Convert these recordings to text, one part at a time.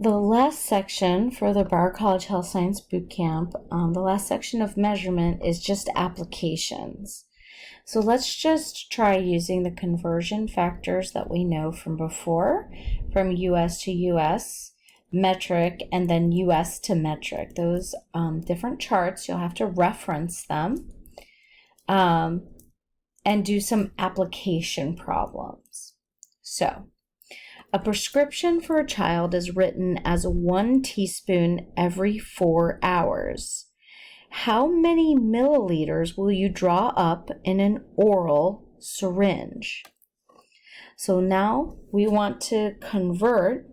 The last section for the Broward College Health Science Bootcamp, the last section of measurement is just applications. So let's just try using the conversion factors that we know from before, from US to US, metric, and then US to metric. Those different charts, you'll have to reference them and do some application problems. So, a prescription for a child is written as 1 teaspoon every 4 hours. How many milliliters will you draw up in an oral syringe? So now we want to convert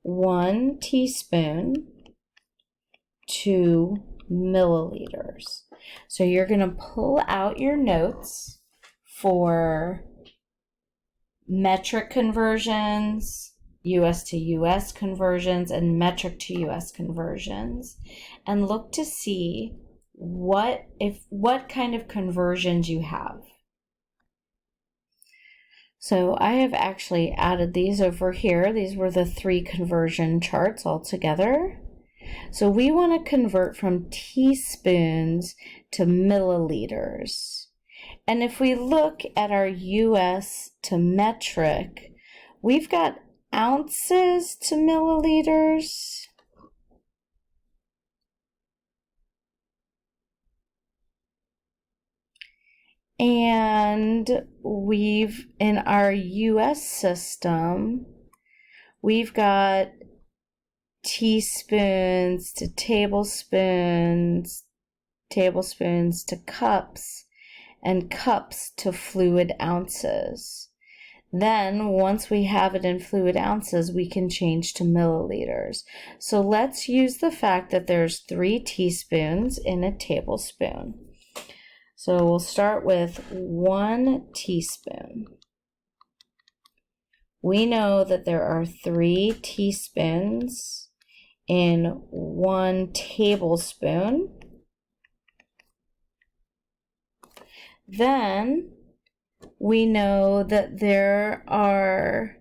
one teaspoon to milliliters. So you're going to pull out your notes for metric conversions, US to US conversions, and metric to US conversions, and look to see what kind of conversions you have. So I have actually added these over here. These were the 3 conversion charts all together. So we want to convert from teaspoons to milliliters. And if we look at our US to metric, we've got ounces to milliliters. And in our US system, we've got teaspoons to tablespoons, tablespoons to cups, and cups to fluid ounces. Then, once we have it in fluid ounces, we can change to milliliters. So let's use the fact that there's 3 teaspoons in a tablespoon. So we'll start with 1 teaspoon. We know that there are 3 teaspoons in 1 tablespoon. Then we know that there are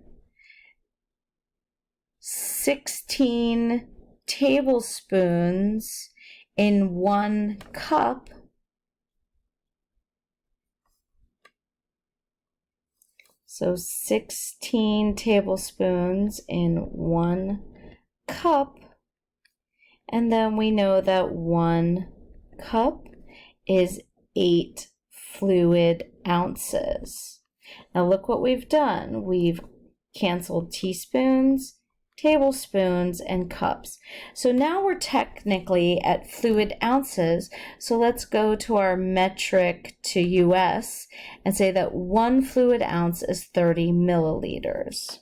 16 tablespoons in 1 cup. So 16 tablespoons in 1 cup. And then we know that 1 cup is 8 fluid ounces. Now look what we've done. We've canceled teaspoons, tablespoons, and cups. So now we're technically at fluid ounces. So let's go to our metric to US and say that 1 fluid ounce is 30 milliliters.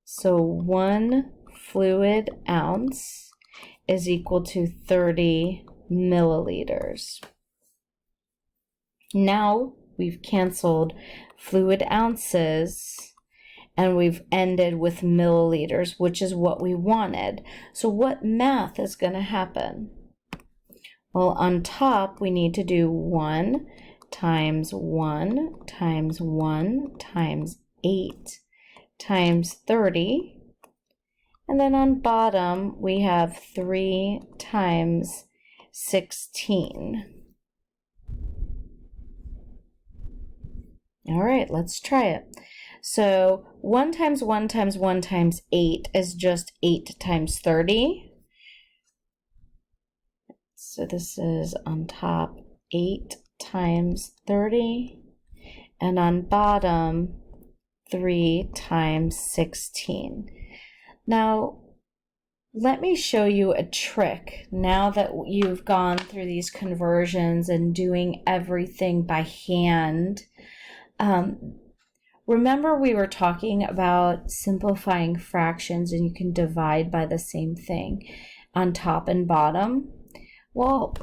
So 1 fluid ounce is equal to 30 milliliters. Now we've canceled fluid ounces and we've ended with milliliters, which is what we wanted. So what math is going to happen? Well, on top we need to do 1 times 1 times 1 times 8 times 30, and then on bottom we have 3 times 16. All right, let's try it. So 1 times 1 times 1 times 8 is just 8 times 30. So this is on top 8 times 30, and on bottom 3 times 16. Now, let me show you a trick now that you've gone through these conversions and doing everything by hand. Remember we were talking about simplifying fractions and you can divide by the same thing on top and bottom? Well,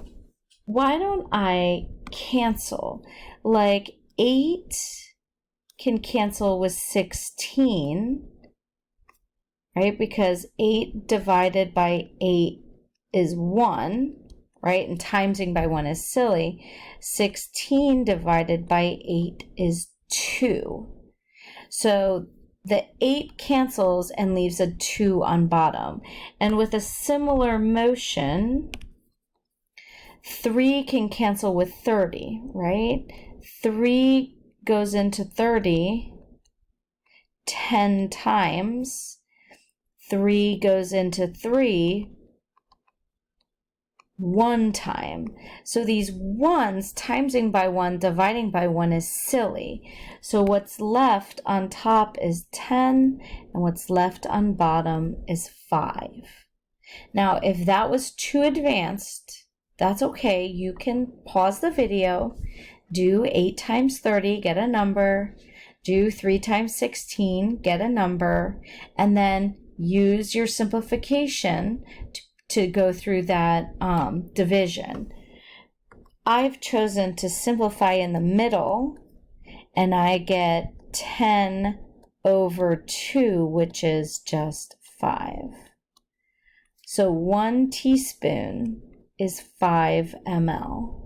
why don't I cancel? Like 8 can cancel with 16, right? Because 8 divided by 8 is 1. right? And timesing by 1 is silly. 16 divided by 8 is 2. So the 8 cancels and leaves a 2 on bottom. And with a similar motion, 3 can cancel with 30, right? 3 goes into 30 10 times. 3 goes into 3 1 time. So these ones, timesing by 1, dividing by 1 is silly. So what's left on top is 10, and what's left on bottom is 5. Now, if that was too advanced, that's okay. You can pause the video, do 8 times 30, get a number, do 3 times 16, get a number, and then use your simplification to go through that division. I've chosen to simplify in the middle, and I get 10 over 2, which is just 5. So 1 teaspoon is 5 ml.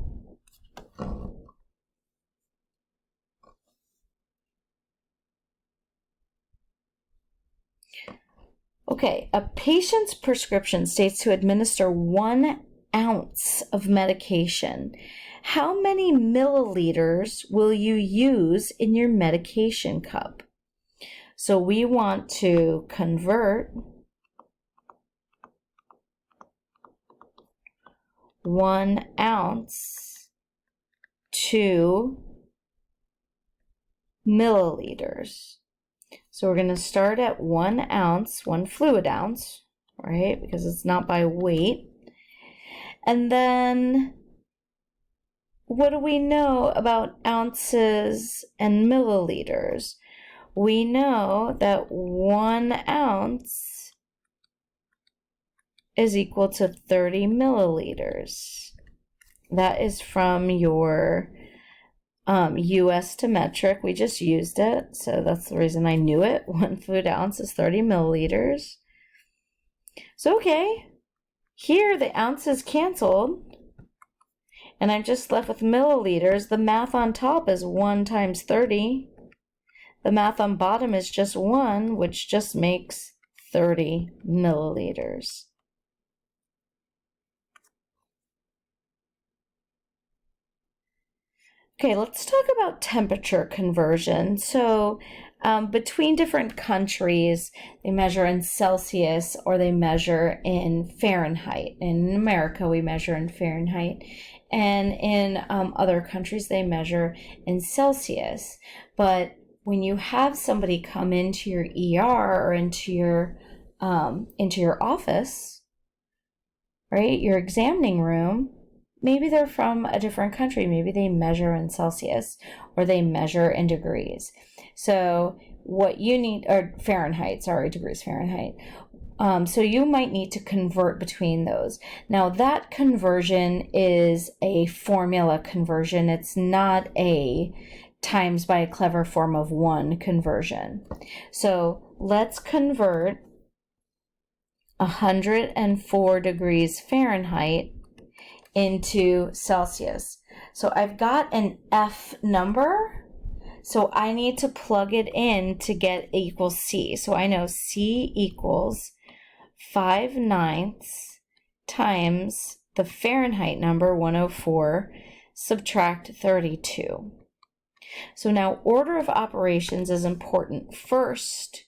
Okay, a patient's prescription states to administer 1 ounce of medication. How many milliliters will you use in your medication cup? So we want to convert 1 ounce to milliliters. So we're going to start at 1 ounce, 1 fluid ounce, right? Because it's not by weight. And then what do we know about ounces and milliliters? We know that 1 ounce is equal to 30 milliliters. That is from your US to metric. We just used it, so that's the reason I knew it. 1 fluid ounce is 30 milliliters. So okay, here the ounces canceled, and I'm just left with milliliters. The math on top is 1 times 30. The math on bottom is just 1, which just makes 30 milliliters. Okay, let's talk about temperature conversion. So between different countries, they measure in Celsius or they measure in Fahrenheit. In America, we measure in Fahrenheit. And in other countries, they measure in Celsius. But when you have somebody come into your ER or into your office, right, your examining room, maybe they're from a different country. Maybe they measure in Celsius or they measure in degrees. So what you need, or Fahrenheit, sorry, degrees Fahrenheit. So you might need to convert between those. Now that conversion is a formula conversion. It's not a times by a clever form of 1 conversion. So let's convert 104 degrees Fahrenheit into Celsius. So I've got an F number, so I need to plug it in to get A equals C. So I know C equals 5/9 times the Fahrenheit number, 104, subtract 32. So now order of operations is important. First,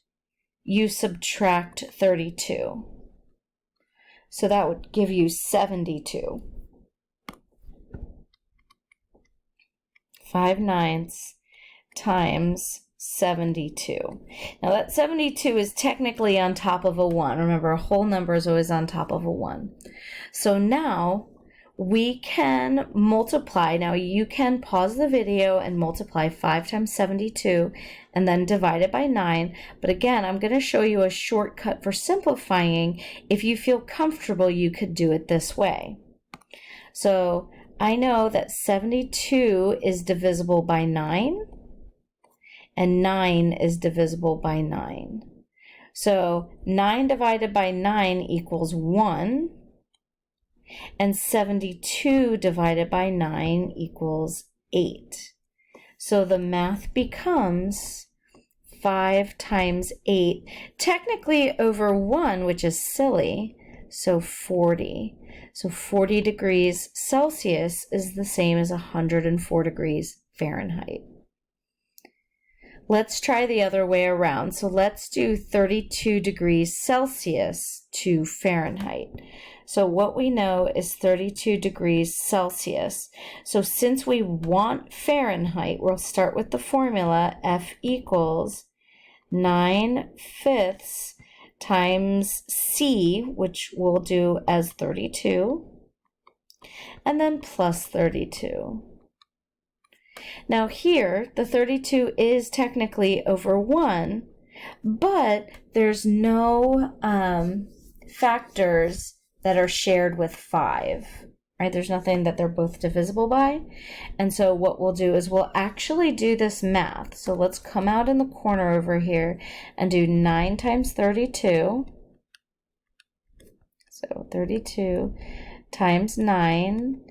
you subtract 32. So that would give you 72. 5/9 times 72. Now that 72 is technically on top of a 1. Remember, a whole number is always on top of a 1. So now we can multiply. Now you can pause the video and multiply 5 times 72 and then divide it by 9. But again, I'm going to show you a shortcut for simplifying. If you feel comfortable, you could do it this way. So I know that 72 is divisible by 9, and 9 is divisible by 9. So 9 divided by 9 equals 1, and 72 divided by 9 equals 8. So the math becomes 5 times 8, technically over 1, which is silly, so 40. So 40 degrees Celsius is the same as 104 degrees Fahrenheit. Let's try the other way around. So let's do 32 degrees Celsius to Fahrenheit. So what we know is 32 degrees Celsius. So since we want Fahrenheit, we'll start with the formula F equals 9/5 times C, which we'll do as 32, and then plus 32. Now here, the 32 is technically over 1, but there's no factors that are shared with 5, right? There's nothing that they're both divisible by. And so what we'll do is we'll actually do this math. So let's come out in the corner over here and do 9 times 32. So 32 times 9.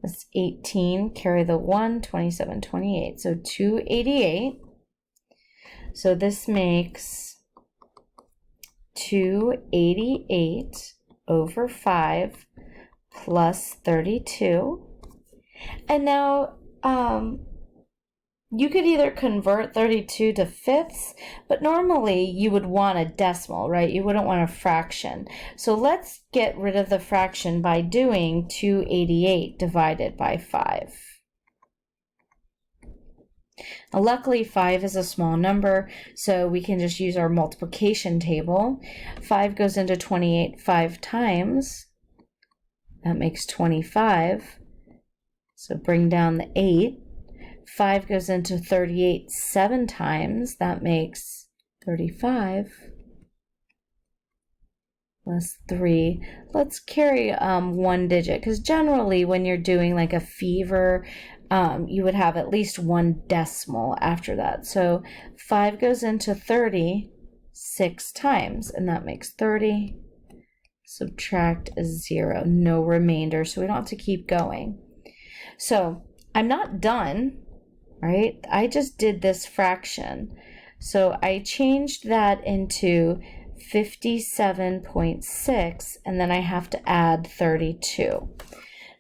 That's 18, carry the 1, 27, 28. So 288. So this makes 288 over 5 plus 32. And now you could either convert 32 to fifths, but normally you would want a decimal, right? You wouldn't want a fraction. So let's get rid of the fraction by doing 288 divided by 5. Now, luckily, 5 is a small number, so we can just use our multiplication table. 5 goes into 28 5 times. That makes 25. So bring down the 8. 5 goes into 38 7 times. That makes 35. Plus 3. Let's carry one digit, because generally when you're doing like a fever, you would have at least one decimal after that. So 5 goes into 30 6 times, and that makes 30. Subtract a 0, no remainder, so we don't have to keep going. So I'm not done, right? I just did this fraction. So I changed that into 57.6, and then I have to add 32.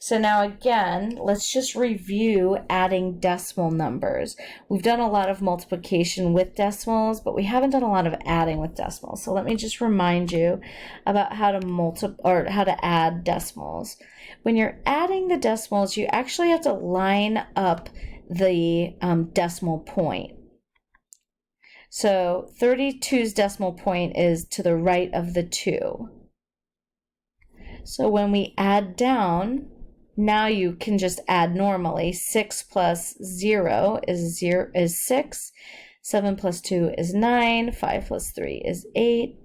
So now again, let's just review adding decimal numbers. We've done a lot of multiplication with decimals, but we haven't done a lot of adding with decimals. So let me just remind you about how to add decimals. When you're adding the decimals, you actually have to line up the decimal point. So 32's decimal point is to the right of the 2. So when we add down, now you can just add normally. 6 plus 0 is 6. 7 plus 2 is 9. 5 plus 3 is 8.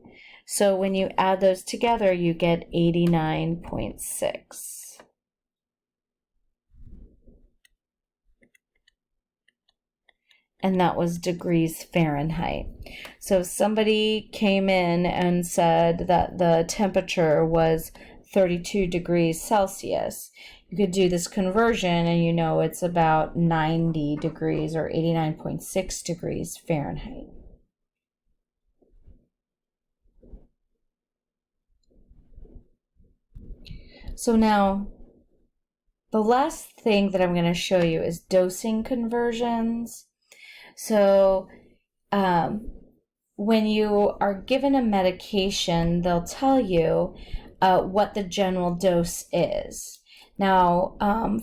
So when you add those together, you get 89.6. And that was degrees Fahrenheit. So somebody came in and said that the temperature was 32 degrees Celsius. You could do this conversion and you know it's about 90 degrees or 89.6 degrees Fahrenheit. So now, the last thing that I'm going to show you is dosing conversions. So when you are given a medication, they'll tell you what the general dose is. Now,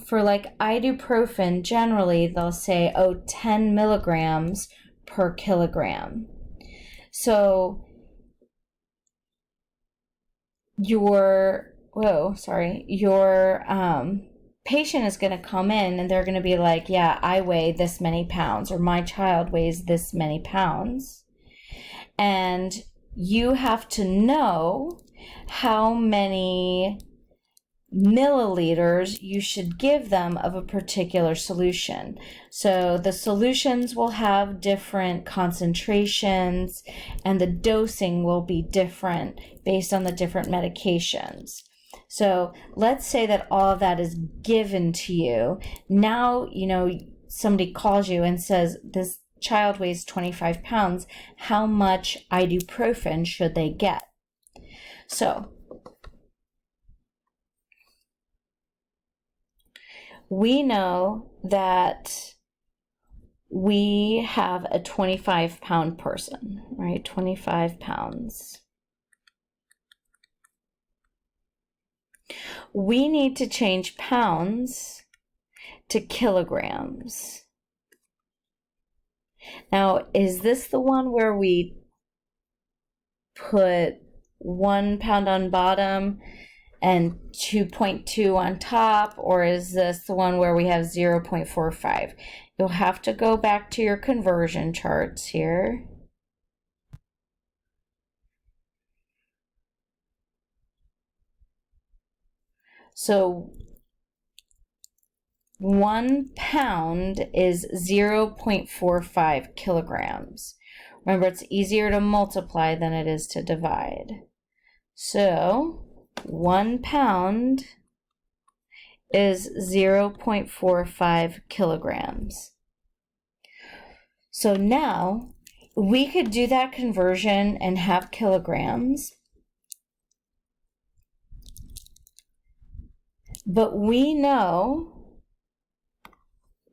for like ibuprofen, generally they'll say, 10 milligrams per kilogram. So your patient is going to come in and they're going to be like, yeah, I weigh this many pounds, or my child weighs this many pounds. And you have to know how many milliliters you should give them of a particular solution. So the solutions will have different concentrations and the dosing will be different based on the different medications. So let's say that all of that is given to you. Now, somebody calls you and says, this child weighs 25 pounds. How much ibuprofen should they get? So we know that we have a 25-pound person, right? 25 pounds. We need to change pounds to kilograms. Now, is this the one where we put 1 pound on bottom and 2.2 on top, or is this the one where we have 0.45? You'll have to go back to your conversion charts here. So 1 pound is 0.45 kilograms. Remember, it's easier to multiply than it is to divide. So 1 pound is 0.45 kilograms. So now we could do that conversion and have kilograms. But we know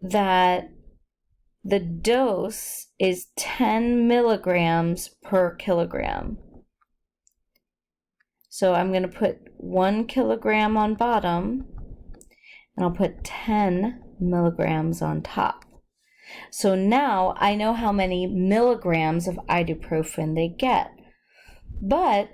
that the dose is 10 milligrams per kilogram. So I'm going to put 1 kilogram on bottom, and I'll put 10 milligrams on top. So now I know how many milligrams of ibuprofen they get. But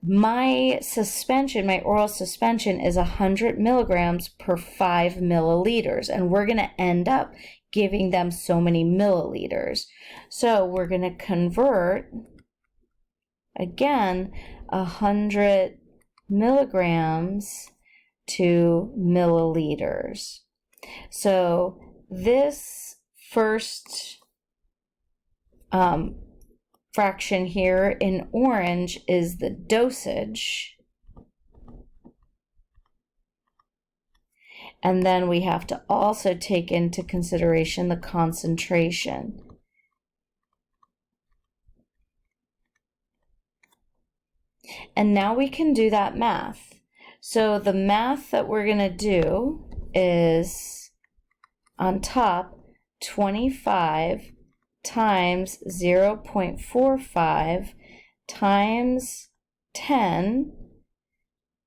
my suspension, my oral suspension, is 100 milligrams per 5 milliliters, and we're going to end up giving them so many milliliters. So we're going to convert, again, 100 milligrams to milliliters. So this first fraction here in orange is the dosage. And then we have to also take into consideration the concentration. And now we can do that math. So the math that we're going to do is on top 25 times 0.45 times 10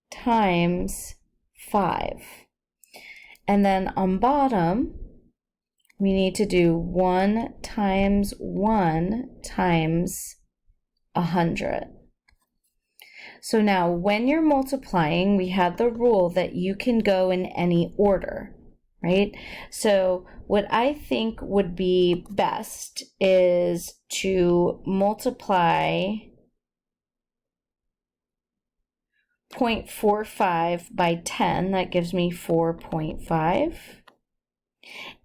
times 5. And then on bottom, we need to do 1 times 1 times 100. So now when you're multiplying, we have the rule that you can go in any order, right? So what I think would be best is to multiply 0.45 by 10, that gives me 4.5,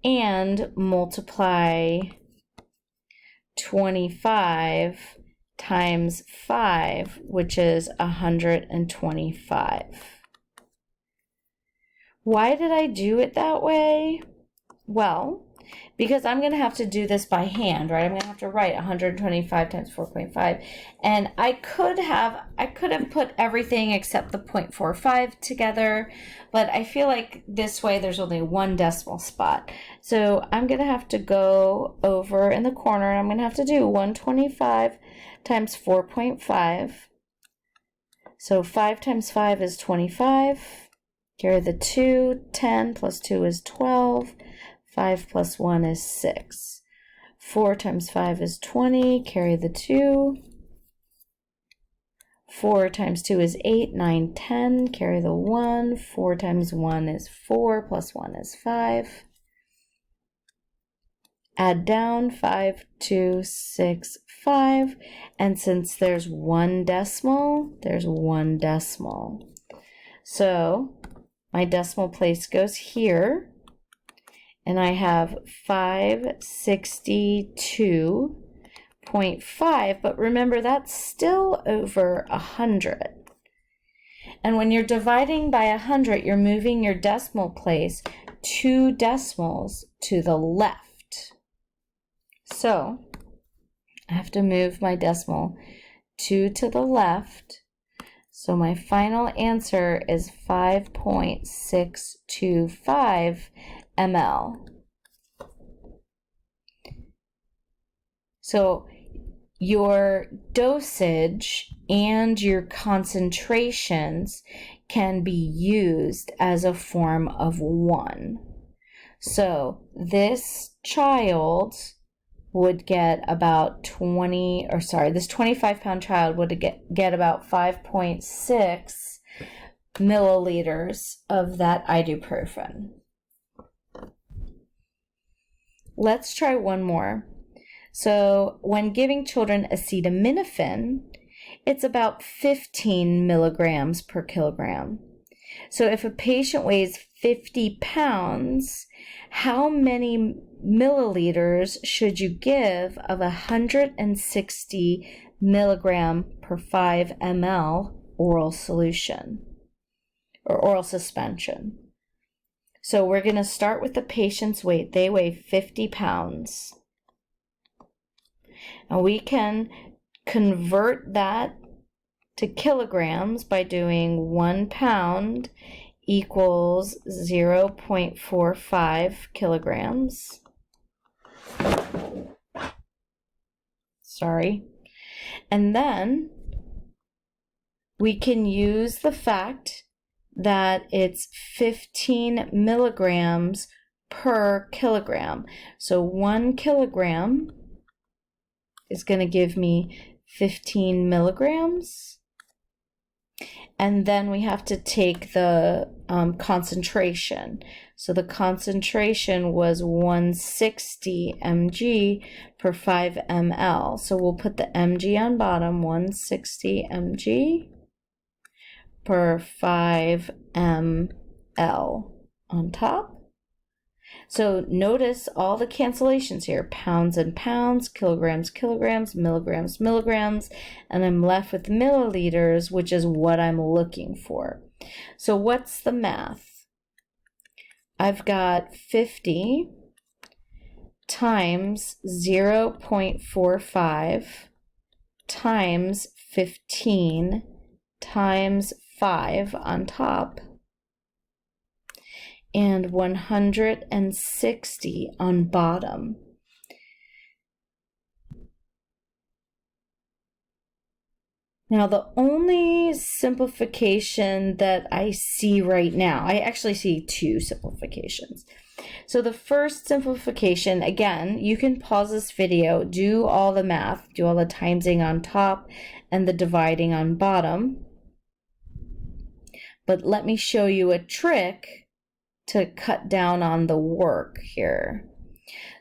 and multiply 25 times 5, which is 125. Why did I do it that way? Well, because I'm going to have to do this by hand, right? I'm going to have to write 125 times 4.5. And I could have put everything except the 0.45 together, but I feel like this way there's only one decimal spot. So I'm going to have to go over in the corner, and I'm going to have to do 125 times 4.5. So 5 times 5 is 25. Carry the 2, 10 plus 2 is 12. 5 plus 1 is 6. 4 times 5 is 20. Carry the 2. 4 times 2 is 8. 9, 10. Carry the 1. 4 times 1 is 4. Plus 1 is 5. Add down 5, 2, 6, 5. And since there's one decimal, there's one decimal. So my decimal place goes here. And I have 562.5, but remember that's still over 100. And when you're dividing by 100, you're moving your decimal place 2 decimals to the left. So I have to move my decimal 2 to the left. So my final answer is 5.625 ml. So your dosage and your concentrations can be used as a form of 1. So this child would get about this 25-pound child would get about 5.6 milliliters of that ibuprofen. Let's try one more. So when giving children acetaminophen, it's about 15 milligrams per kilogram. So if a patient weighs 50 pounds, how many milliliters should you give of 160 milligram per 5 ml oral solution or oral suspension? So we're going to start with the patient's weight. They weigh 50 pounds. And we can convert that to kilograms by doing 1 pound equals 0.45 kilograms. Sorry. And then we can use the fact that it's 15 milligrams per kilogram. So 1 kilogram is going to give me 15 milligrams. And then we have to take the concentration. So the concentration was 160 mg per 5 ml. So we'll put the mg on bottom, 160 mg per 5 ml on top. So notice all the cancellations here, pounds and pounds, kilograms, kilograms, milligrams, milligrams, and I'm left with milliliters, which is what I'm looking for. So what's the math? I've got 50 times 0.45 times 15 times 5 on top, and 160 on bottom. Now, the only simplification that I see right now, I actually see 2 simplifications. So the first simplification, again, you can pause this video, do all the math, do all the timesing on top and the dividing on bottom. But let me show you a trick to cut down on the work here.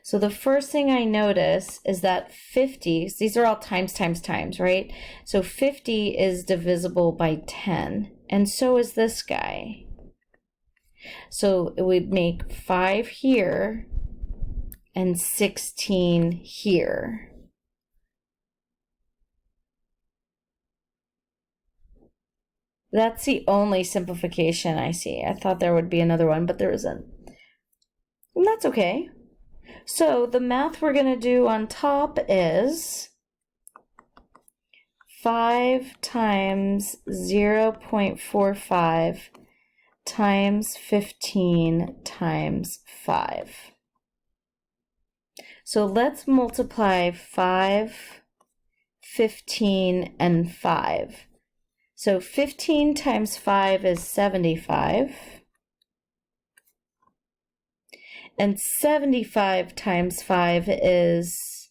So the first thing I notice is that 50, these are all times, right? So 50 is divisible by 10, and so is this guy. So it would make 5 here and 16 here. That's the only simplification I see. I thought there would be another one, but there isn't. And that's okay. So the math we're going to do on top is 5 times 0.45 times 15 times 5. So let's multiply 5, 15, and 5. So 15 times 5 is 75. And 75 times 5 is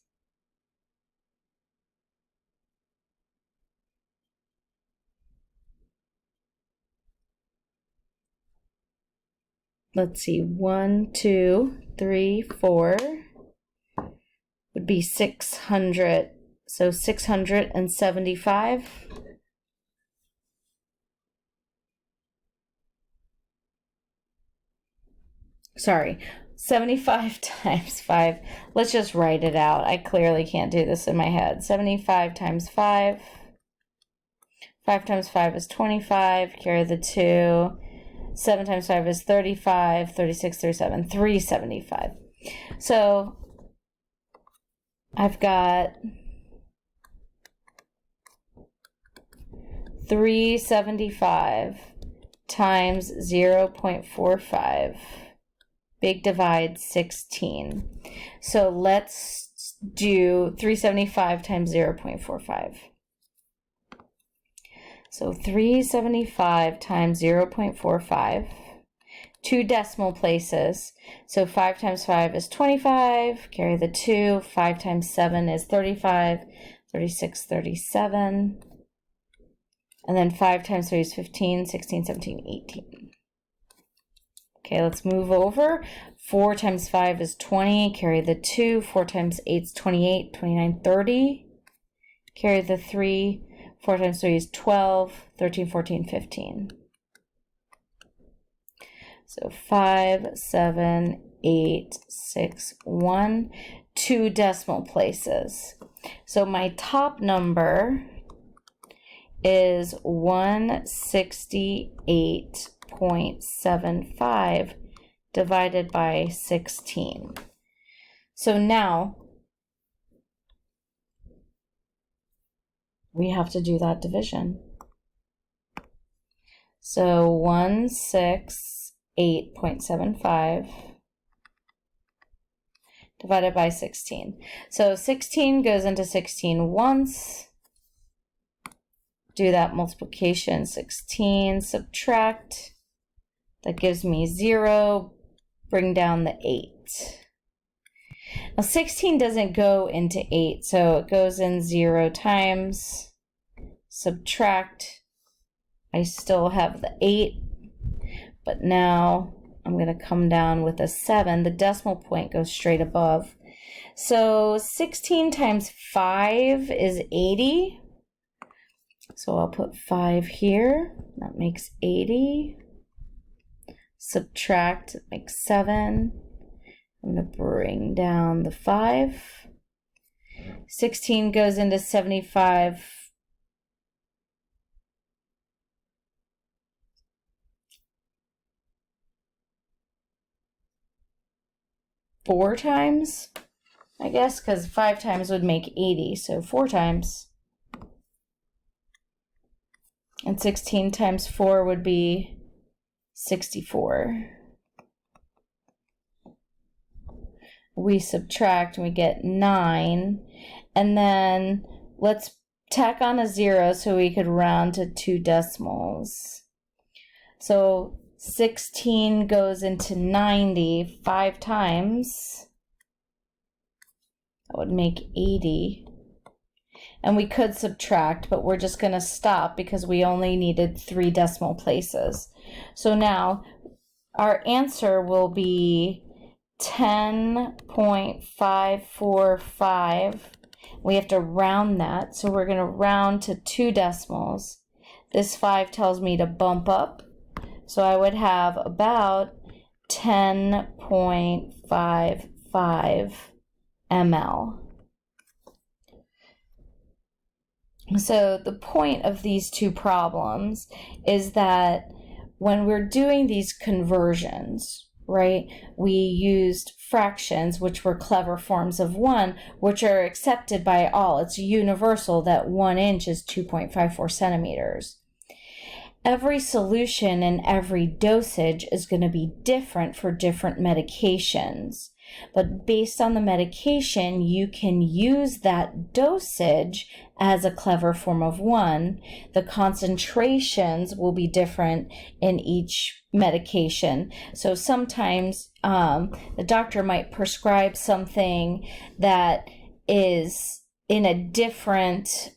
1, 2, 3, 4 would be 600. So 675. Sorry, 75 times 5. Let's just write it out. I clearly can't do this in my head. 75 times 5. 5 times 5 is 25, carry the 2. 7 times 5 is 35, 36, 37, 375. So I've got 375 times 0.45. Big divide 16. So let's do 375 times 0.45. So 375 times 0.45, 2 decimal places. So 5 times 5 is 25, carry the 2. 5 times 7 is 35, 36, 37. And then 5 times 3 is 15, 16, 17, 18. Okay, let's move over. 4 times 5 is 20, carry the 2. 4 times 8 is 28, 29, 30. Carry the 3. 4 times 3 is 12, 13, 14, 15. So 5, 7, 8, 6, 1, 2 decimal places. So my top number is 168.75 divided by 16. So now we have to do that division. So 168.75 divided by 16. So 16 goes into 16 once. Do that multiplication. 16, subtract. That gives me 0. Bring down the 8. Now 16 doesn't go into 8, so it goes in 0 times. Subtract. I still have the 8, but now I'm going to come down with a 7. The decimal point goes straight above. So 16 times 5 is 80. So I'll put 5 here. That makes 80. Subtract, it makes 7. I'm going to bring down the 5. 16 goes into 75. Four times, I guess, because 5 times would make 80. So 4 times. And 16 times 4 would be 64. We subtract and we get 9. And then let's tack on a 0 so we could round to 2 decimals. So 16 goes into 90 5 times. That would make 80. And we could subtract, but we're just going to stop because we only needed 3 decimal places. So now our answer will be 10.545. We have to round that, so we're going to round to 2 decimals. This 5 tells me to bump up, so I would have about 10.55 ml. So the point of these two problems is that when we're doing these conversions, right, we used fractions, which were clever forms of 1, which are accepted by all. It's universal that 1 inch is 2.54 centimeters. Every solution and every dosage is going to be different for different medications. But based on the medication, you can use that dosage as a clever form of 1. The concentrations will be different in each medication. So sometimes the doctor might prescribe something that is in a different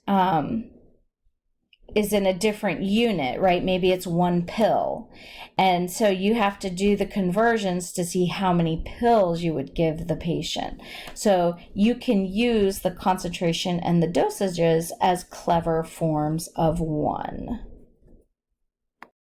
unit, right? Maybe it's 1 pill. And so you have to do the conversions to see how many pills you would give the patient. So you can use the concentration and the dosages as clever forms of 1.